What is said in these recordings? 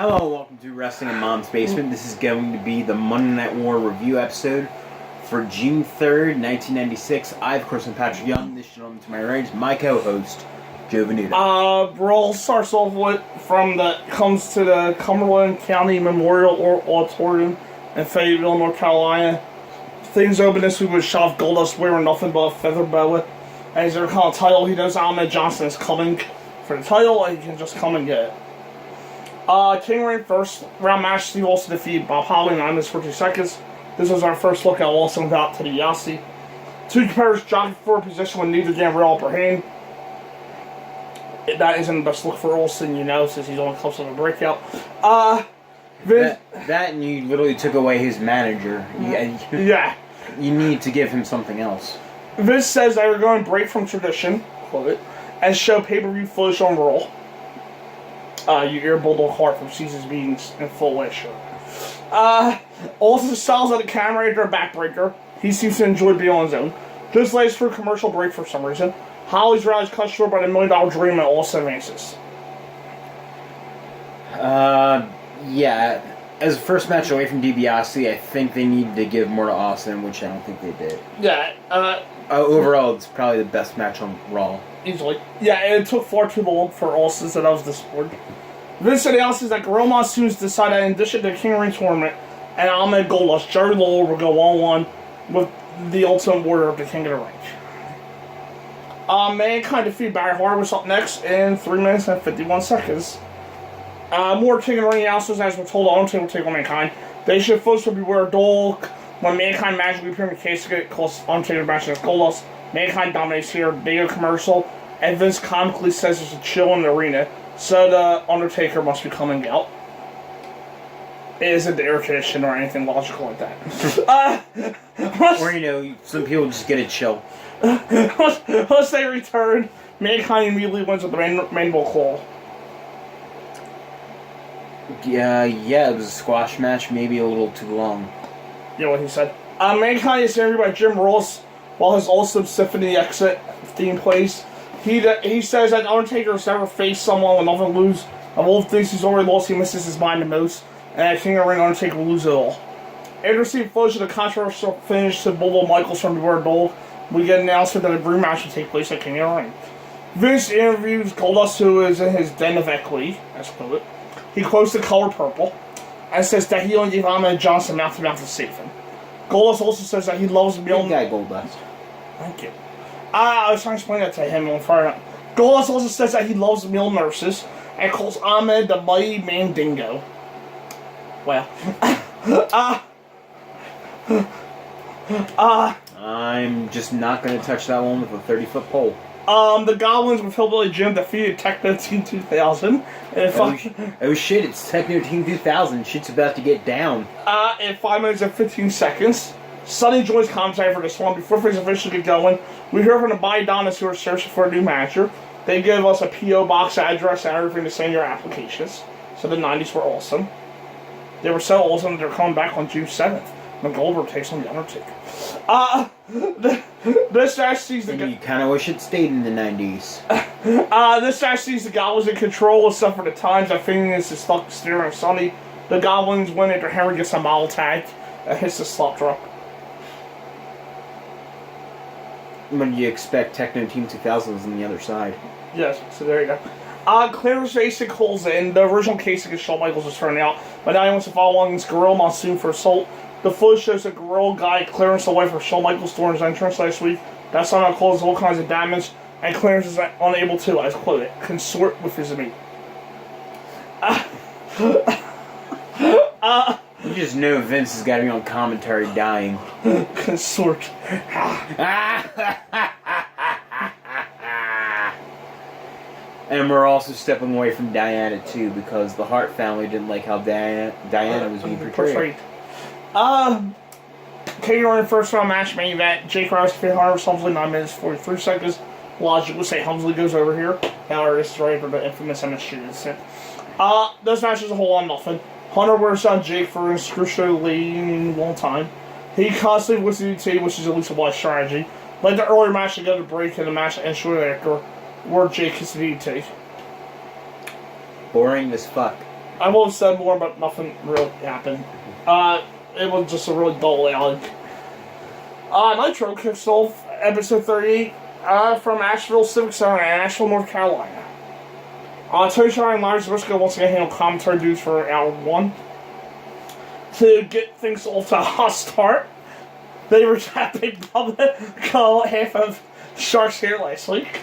Hello, welcome to Wrestling in Mom's Basement. This is going to be the Monday Night War review episode for June 3rd, 1996. I, of course, am Patrick Young. This gentleman to my right is my co-host, Joe Venuto. Brawl starts off with comes to the Cumberland County Memorial Auditorium in Fayetteville, North Carolina. Things open this week with Shaf Goldust wearing nothing but a feather boa. As they're calling title, he knows Ahmed Johnson is coming for the title, and he can just come and get it. King Ring first round match, Steve Austin defeated Bob Holly in 9 minutes 42 seconds. This was our first look at Austin without Teddy Yassi. Two competitors jockeying for a position with neither getting real upper hand. That isn't the best look for Austin, since he's only close to a breakout. That and you literally took away his manager. Yeah. You need to give him something else. Vince says they were going to break from tradition, quote it, and show pay-per-view footage on Raw. You hear Bulldog Hart from Caesar's Beans in full last show. Also styles on the camera after a backbreaker. He seems to enjoy being on his own. This lays for a commercial break for some reason. Holly's rally is cut short by the $1 Million Dream and Austin advances. Yeah. As a first match away from DiBiase, I think they needed to give more to Austin, which I don't think they did. Yeah, overall, it's probably the best match on Raw. Easily. Yeah, it took far too long for Austin, so that was disappointing. Vince announces that Gorilla Monsoons decided that in addition to the King Ring tournament and Ahmed Goldust, Jerry Lawler will go 1-1 with the Ultimate Warrior of the King of the Ring. Mankind defeated Barry Hart was up next in 3 minutes and 51 seconds. More King of the Ring announcers, as we're told, Undertaker will take on Mankind. They should first beware Dolk when Mankind magically appeared in the case to cause Undertaker match against Goldust. Mankind dominates here, they go commercial, and Vince comically says there's a chill in the arena, so the Undertaker must be coming out. It isn't the air conditioner or anything logical like that. Or, some people just get a chill. Once they return, Mankind immediately wins with the mandible claw. Yeah, it was a squash match, maybe a little too long. You know what he said? Mankind is interviewed by Jim Ross while his Awesome Symphony exit theme plays. He says that Undertaker has never faced someone with nothing to lose, and Wolf thinks he's already lost, he misses his mind the most, and at King of the Ring, Undertaker will lose it all. After receiving footage of the controversial finish to Bobo Michaels from Beware Dole, we get an announcement that a rematch will take place at King of the Ring. Vince interviews Goldust, who is in his den of equity, as quote it. He quotes the color purple, and says that he only gave Ahmed Johnson mouth-to-mouth to save him. Goldust also says that he loves Milne. Good guy, Goldust. Thank you. I was trying to explain that to him on Friday. Goldust also says that he loves meal nurses and calls Ahmed the mighty Mandingo. Well, I'm just not going to touch that one with a 30-foot pole. The Goblins with Hillbilly Jim defeated Techno Team 2000. Oh shit, it's Techno Team 2000. Shit's about to get down. In 5 minutes and 15 seconds. Sonny joins commentary for this one. Before things officially get going, we hear from the Biodonis who are searching for a new manager. They give us a P.O. box address and everything to send your applications. So the 90s were awesome. They were so awesome that they're coming back on June 7th. When Goldberg takes on The Undertaker. This match sees the... You kind of wish it stayed in the 90s. This match sees the Goblins in control, except for the times that Phineas is stuck steering Sonny. The Goblins win after Henry gets a model tag and hits the slop drop. When do you expect Techno Team 2000 is on the other side? Yes, so there you go. Clarence Basic holds in. The original case against Shawn Michaels was turning out, but now he wants to follow along against Gorilla Monsoon for assault. The footage shows a Gorilla guy Clarence away from Shawn Michaels during his entrance last week. That somehow caused all kinds of damage, and Clarence is unable to, as quoted, consort with his mate. You just know Vince has got to be on commentary dying. Consort. And we're also stepping away from Diana too, because the Hart family didn't like how Diana was being portrayed. King of the first round match main event. Jake Rouse defeated Helmsley 9 minutes 43 seconds. Logic would say Helmsley goes over here. However, this is right for the infamous MSG incident. This match is a whole lot of nothing. Hunter wears on Jake for an excruciatingly long time. He constantly wins the DT, which is at least a wise strategy. Like the earlier match, they got a break in the match and shortly after, where Jake hits the DT. Boring as fuck. I would have said more, but nothing really happened. It was just a really dull outing. Nitro kicks off episode 38 from Asheville Civic Center in Asheville, North Carolina. Tony Schiavone and Larry Zbyszko once again handle commentary duties for hour 1. To get things off to a hot start, they were at Big Bubba call half of Shark's here last week.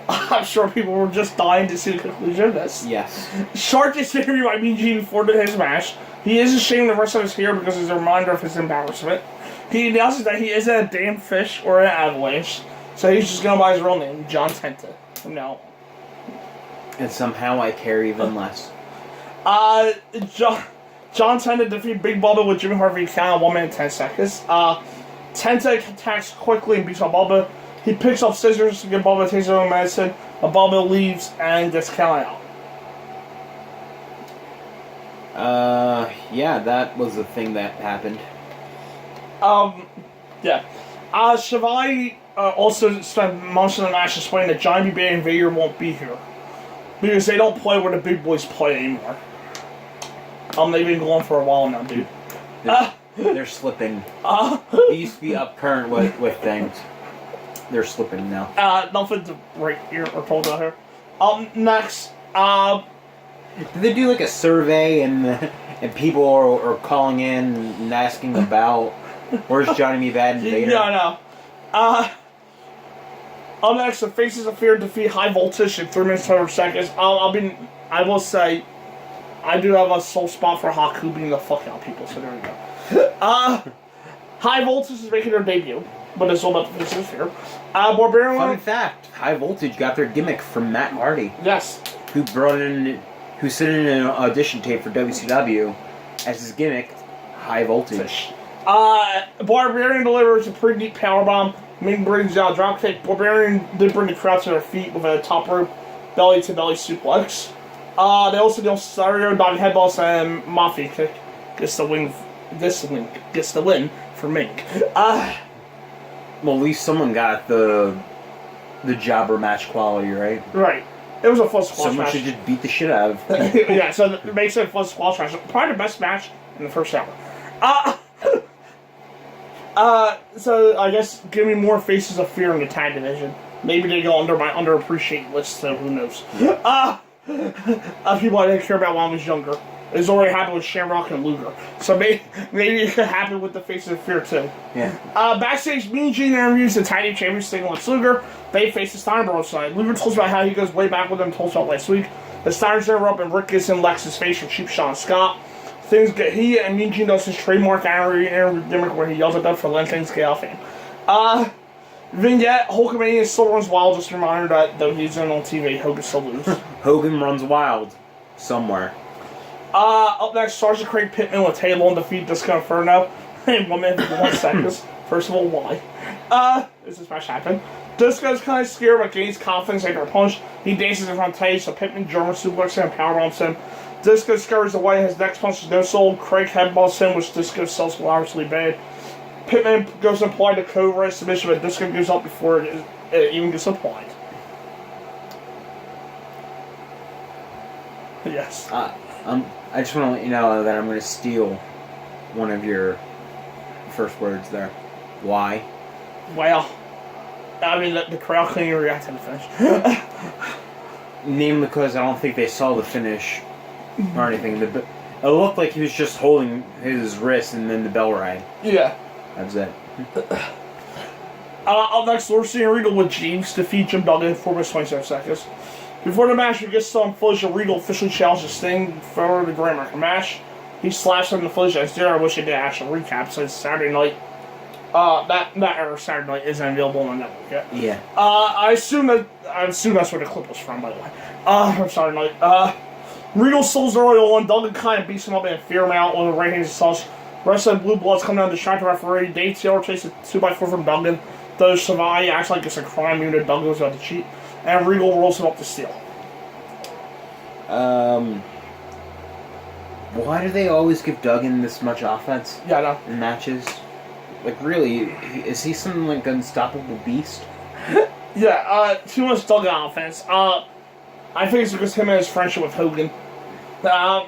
I'm sure people were just dying to see the conclusion of this. Yes. Shark is interviewed by BG before his match. He is ashamed the rest of his hair because it's a reminder of his embarrassment. He announces that he isn't a damn fish or an avalanche, so he's just going by his real name, John Tenta, from now on. And somehow I care even less. John Tenta defeated Big Bubba with Jimmy Harvey count 1 minute 10 seconds. Tenta attacks quickly and beats up Bubba. He picks up scissors to give Bubba a taste of medicine. Bubba leaves and gets counted out. Yeah, that was the thing that happened. Yeah. Shivai also spent most of the match explaining that Johnny B. and Vader won't be here. Because they don't play where the big boys play anymore. They've been going for a while now, dude. They're slipping. They used to be up current with things. They're slipping now. Nothing to write here or told out here. Next, Did they do like a survey and people are calling in and asking about where's Johnny B. Bad and Vader? Yeah, I know. Up next, the Faces of Fear defeat High Voltage in 3 minutes 12 seconds. I will say, I do have a soft spot for Haku beating the fuck out of people, so there we go. High Voltage is making their debut, but it's all about the Faces of Fear. Barbarian. Fun fact: High Voltage got their gimmick from Matt Hardy. Yes. Who sent in an audition tape for WCW as his gimmick, High Voltage. Barbarian delivers a pretty deep powerbomb. Ming brings out a dropkick. Barbarian did bring the crowd to their feet with a top rope belly to belly suplex. They also deal stereo diving headbutts and mafia kick. Gets the win for Ming. Well, at least someone got the jobber match quality, right? Right. It was a fun squash Someone match. should just beat the shit out of. Yeah, so it makes it a fun squash match. Probably the best match in the first hour. So I guess give me more Faces of Fear in the tag division. Maybe they go under my underappreciated list, so who knows. People I didn't care about when I was younger. It's already happened with Shamrock and Luger. So maybe it could happen with the Faces of Fear too. Yeah. Backstage, Mean Gene interviews the Tag Team Champions thing with Luger. They face the Steiner Brothers tonight. Luger tells about how he goes way back with them, told about last week. The Steiners interrupt and Rick gets in Lex's face for Cheap Shot and Scott. He and Mean Gene does his trademark angry interview gimmick where he yells at them for letting things get off him. Vignette, Hulkamania still runs wild, just a reminder that though he's in on TV, Hogan still loses. Hogan runs wild. Somewhere. Up next, Sergeant Craig Pittman with Table and defeat Disco Inferno in 1 minute and 1 seconds. First of all, why? This match happened. Disco's kind of scared but gains confidence after a punch. He dances in front of Tay, so Pittman German suplexes him and powerbombs him. Disco scurries away, his next punch is no soul. Craig headbutts him, which Disco sells hilariously bad. Pittman goes to apply the Cobra submission, but Disco goes up before it even gets applied. Yes. I just want to let you know that I'm going to steal one of your first words there. Why? Well, I mean, the crowd couldn't even react to the finish. Namely because I don't think they saw the finish or anything. It looked like he was just holding his wrist and then the bell rang. Yeah. That's it. Up next, we're seeing Regal with James defeat Jim Duggan in 4 minutes 27 seconds. Before the match, we get some footage of Regal officially challenges Sting for the Grand American match. He slaps him in the footage as there. I wish I did actual recap since Saturday night. That era Saturday night isn't available on the network yet. Yeah. I assume that's where the clip was from, by the way. From Saturday night. Regal stalls early on. Duggan kind of beats him up in a fear mount on the right-handed sauce. Rest of the Blue Bloods come down to distract the referee. Dave Taylor takes a 2x4 from Duggan. Though Savai acts like it's a crime, even though Duggan was about to cheat. And Regal rolls him up to steal. Why do they always give Duggan this much offense? Yeah, I know. In matches? Like, really, is he some, like, unstoppable beast? Yeah, too much Duggan offense. I think it's because him and his friendship with Hogan.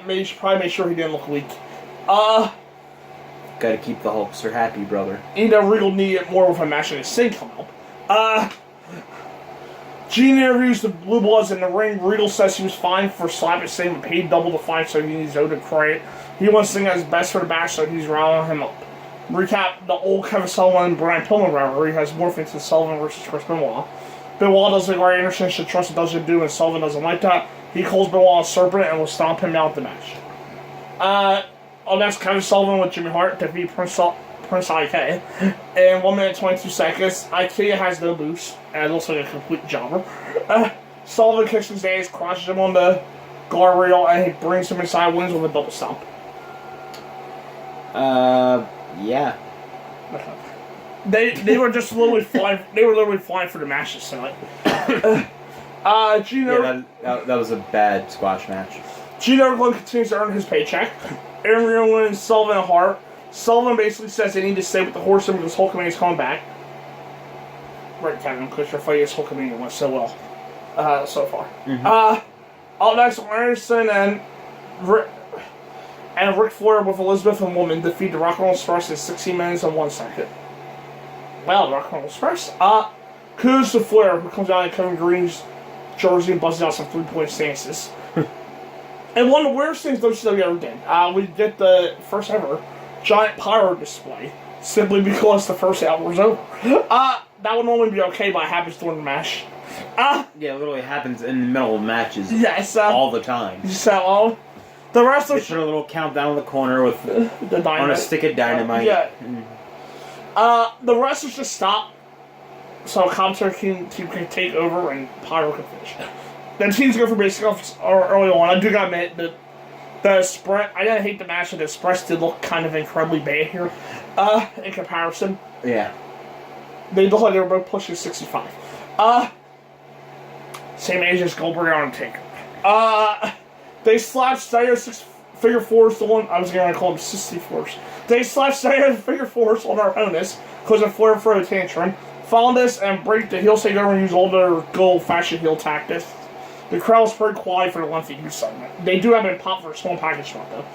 Maybe should probably make sure he didn't look weak. Gotta keep the Hulkster happy, brother. Regal needed more of a match than his Sting come up. Gene interviews the Blue Bloods in the ring. Regal says he was fined for slapping Sting and paid double the fine, so he needs owed to credit. He wants Sting as best for the match, so he's rallying him up. Recap: the old Kevin Sullivan and Brian Pillman rivalry has morphed into Sullivan versus Chris Benoit. Benoit doesn't think Ray Anderson should trust what doesn't do, and Sullivan doesn't like that. He calls Benoit a serpent and will stomp him out of the match. Next, Kevin Sullivan with Jimmy Hart to beat Prince IK in 1 minute 22 seconds. IK has no boost, and it looks like a complete jobber. Sullivan kicks his ass, crashes him on the guardrail, and he brings him inside, wins with a double stomp. Yeah. They were just literally flying. They were literally flying for the matches tonight. Gino. Yeah, that was a bad squash match. Gino continues to earn his paycheck. Aaron wins Sullivan and Hart. Sullivan basically says they need to stay with the Horseman because Hulkamania is coming back. Right, Kevin, because your fight is Hulkamania went so well so far. Mm-hmm. Up next, Anderson and Ric Flair with Elizabeth and Woman defeat the Rock and Roll Express in 16 minutes and 1 second. Well, Rock and Roll Express. Kudos to Flair, who comes out in Kevin Green's jersey and buzzes out some 3-point stances. And one of the weirdest things WCW ever did, we did the first ever giant pyro display, simply because the first hour was over. That would normally be okay, but it happens during the match. Yeah, it literally happens in the middle of matches. Yes. All the time. So, the rest of they put a little countdown in the corner with the dynamite. On a stick of dynamite. Yeah. The wrestlers just stop, so commentary team can take over and pyro can finish. Then teams go for basic offense early on. I do gotta admit that the Express, I didn't hate the match, but the Express did look kind of incredibly bad here, in comparison. Yeah. They look like they were both pushing 65. Same age as Goldberg and Undertaker. They slapped Steiner 6-figure fours on, I was gonna call them 64s. They slapped Steiner figure fours on our opponents because of Flair for a tantrum. Follow this and break the heel takeover and use all their good old-fashioned heel tactics. The crowd was pretty quiet for the lengthy news segment. They do have been popped for a small package spot, though.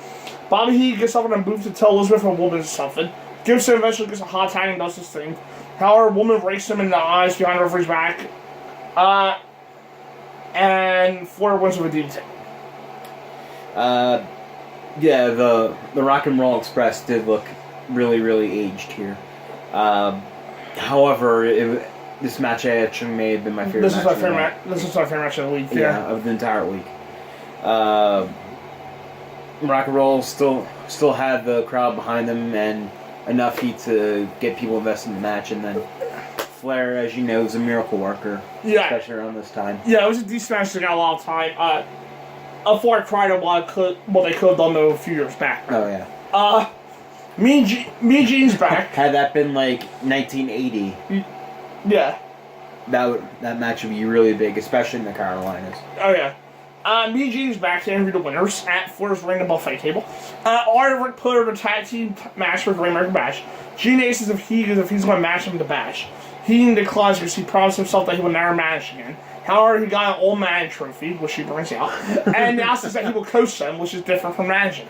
Bobby Heenan gets up in a booth to tell Elizabeth a woman something. Gibson eventually gets a hot tag and does his thing. However, a woman rakes him in the eyes behind the referee's back. And Flair wins with a DDT. Yeah, the Rock and Roll Express did look really, really aged here. However, this match actually may have been my favorite match. This is my favorite match of the week. Yeah, of the entire week. Rock and Roll still had the crowd behind them and enough heat to get people invested in the match, and then Flair, as you know, is a miracle worker. Yeah. Especially around this time. Yeah, it was a decent match that got a lot of time. Flair cried at what they could have done though a few years back. Oh yeah. Mean Gene's back. Had that been like 1980, yeah, that match would be really big, especially in the Carolinas. Oh yeah. Mean Gene's back to interview the winners at Flair's Ring the Buffet table. Rick put her in a tag team match for Great American Bash. Gene asks if he's going to match him to Bash. He declines because he promised himself that he would never manage again. However, he got an all-man trophy, which he brings out, and announces that he will coach them, which is different from managing.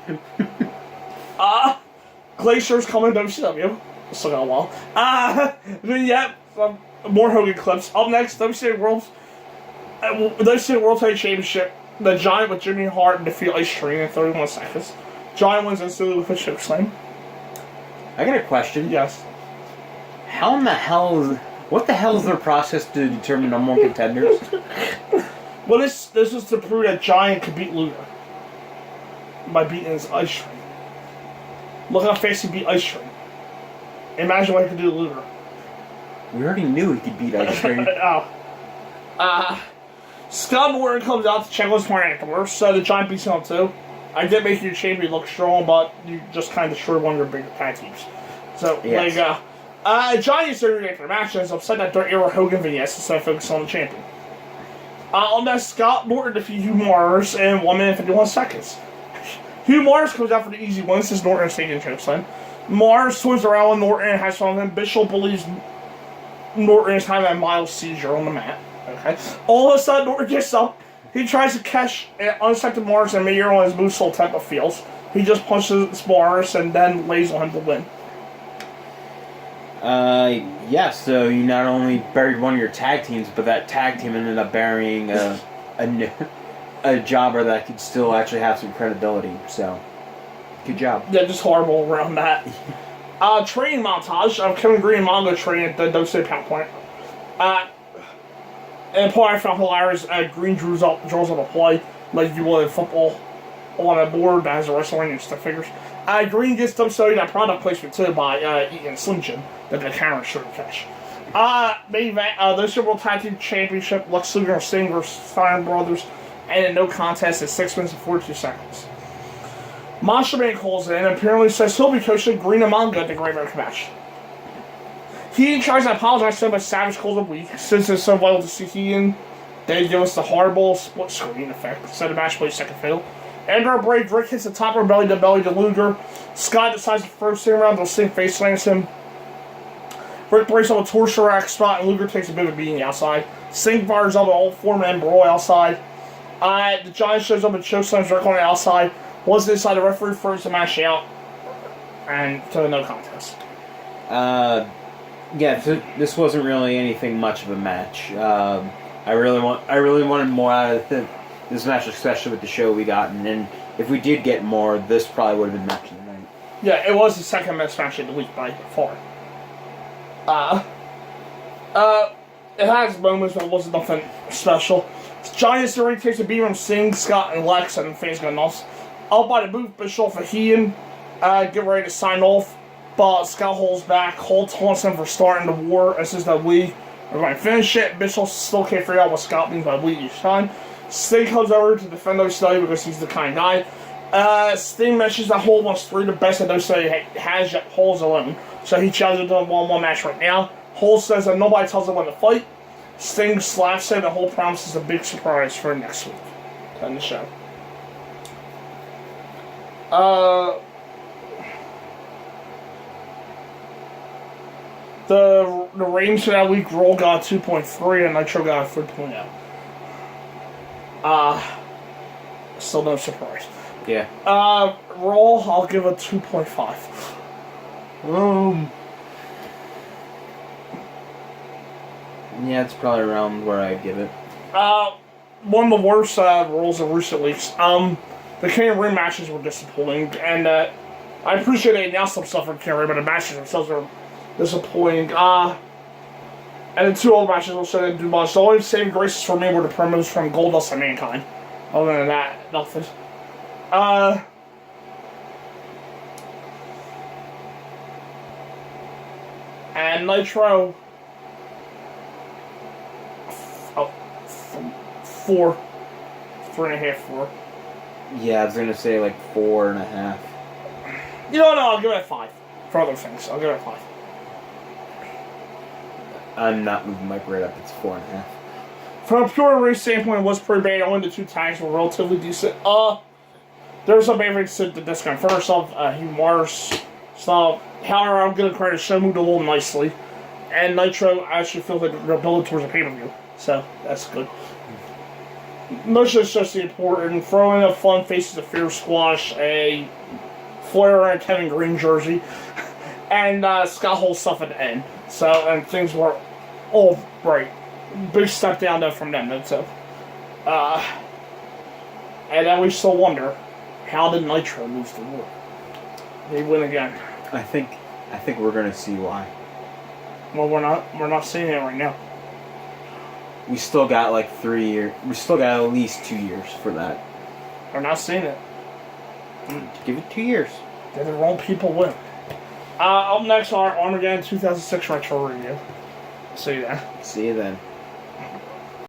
Glacier's coming to WCW. Still got a while. Then, more Hogan clips. Up next, WCW World Tag Championship. The Giant with Jimmy Hart and defeat Ice Train in 31 seconds. Giant wins instantly with a choke slam. I got a question. Yes. What the hell is their process to determine number one contenders? Well, this is to prove that Giant could beat Luger by beating his Ice Train. Look how fast he beat Ice Train. Imagine what he could do to Luger. We already knew he could beat Ice Train. Scott Norton comes out to check on his partner afterwards, so the Giant beats him too. I did make your champion look strong, but you just kind of destroyed one of your bigger tag teams. So, yes. There you go. Giant is serving after the match and is upset that Dirt Era Hogan vignettes instead of focusing on the champion. On that, Scott Norton defeats Hugh Morris in 1 minute and 51 seconds. Hugh Morris comes out for the easy win since Norton is taking chokeslam. Morris swims around with Norton and has fun with him. Bishop believes Norton is having a mild seizure on the mat. Okay. All of a sudden, Norton gets up He tries to catch an unexpected Morris and Mayer on his moonsault type of feels. He just punches Morris and then lays on him to win. Yeah, so you not only buried one of your tag teams, but that tag team ended up burying a jobber that could still actually have some credibility, so good job. Yeah, just horrible around that. Training montage of Kevin Green and Mongo training at the WC Pound Plant. And part I found hilarious, Green draws up a play, like you would in football, on a board that has a wrestling and stick figures. Green gets WC that product placement too by eating Slim Jim that the camera shouldn't catch. Main event, the Super Bowl Tag Team Championship, Lex Luger and Sting versus Steiner Brothers, and a no contest at 6 minutes and 42 seconds. Monster Man calls in and apparently says he'll be coaching Green and Mongo at the Great American Match. He tries to apologize to him, but Savage calls him weak. Since it's so vital to see Heaton, they give us the horrible split screen effect. So the match plays second fiddle. After a break, Rick hits the top of belly to Luger. Scott decides to throw Sting around until Sting face slams him. Rick breaks up a torture rack spot and Luger takes a bit of a beating outside. Sting fires up an old four-man brawl outside. The Giant shows up and chokeslams Rick on the outside. Once inside, the referee throws the match out. And to a no contest. Yeah, this wasn't really anything much of a match. I really wanted more out of this match, especially with the show we got. And if we did get more, this probably would have been match of the night. Yeah, it was the second best match of the week by far. It has moments, but it wasn't nothing special. Giants the ring takes a beat from Sting, Scott, and Lex, and fans go nuts. Out by the booth, Bischoff and Heaton get ready to sign off, but Scott holds back. Hall taunts him for starting the war and says that we are going to finish it. Bischoff still can't figure out what Scott means by we each time. Sting comes over to defend OCW because he's the kind guy. Sting mentions that Hall wants 3 of the best that OCW has, yet Hall's alone. So he challenges him to a 1-1 match right now. Hall says that nobody tells him when to fight. Sting slaps him and Hall promises a big surprise for next week. To end the show. The ratings for that week, Raw got 2.3 and Nitro got 3.0. Still no surprise. Yeah. Raw, I'll give a 2.5. Yeah, it's probably around where I'd give it. One of the worst Raws of recent weeks. The King Ring matches were disappointing, and I appreciate they announced some stuff for King Ring, but the matches themselves were disappointing. And the 2 other matches also didn't do much. The only saving graces for me were the promos from Goldust and Mankind. Other than that, nothing. And Nitro. 4. 3.5, 4. Yeah, I was gonna say like 4.5. You know, no, I'll give it a 5. For other things, I'll give it a 5. I'm not moving my grade up. It's 4.5. From a pure race standpoint, it was pretty bad. Only the 2 tags were relatively decent. There were some bad things to discount. First off, Mars. So, however, I'm gonna credit show moved a little nicely, and Nitro actually feels like they're building towards a pay-per-view. So that's good. Most of it's just the important. Throw in a fun Faces of Fear squash, a Flair and Kevin Green jersey, and Scott Hall stuff at the end. So, and things were all right. Big step down though from them. That's so. And then we still wonder, how did Nitro lose the war? They win again. I think we're gonna see why. Well, we're not seeing it right now. We still got like 3 years. We still got at least 2 years for that. We're not seeing it. Give it 2 years. They're the wrong people win. Up next, our Armageddon 2006 retro review. See you then. See you then.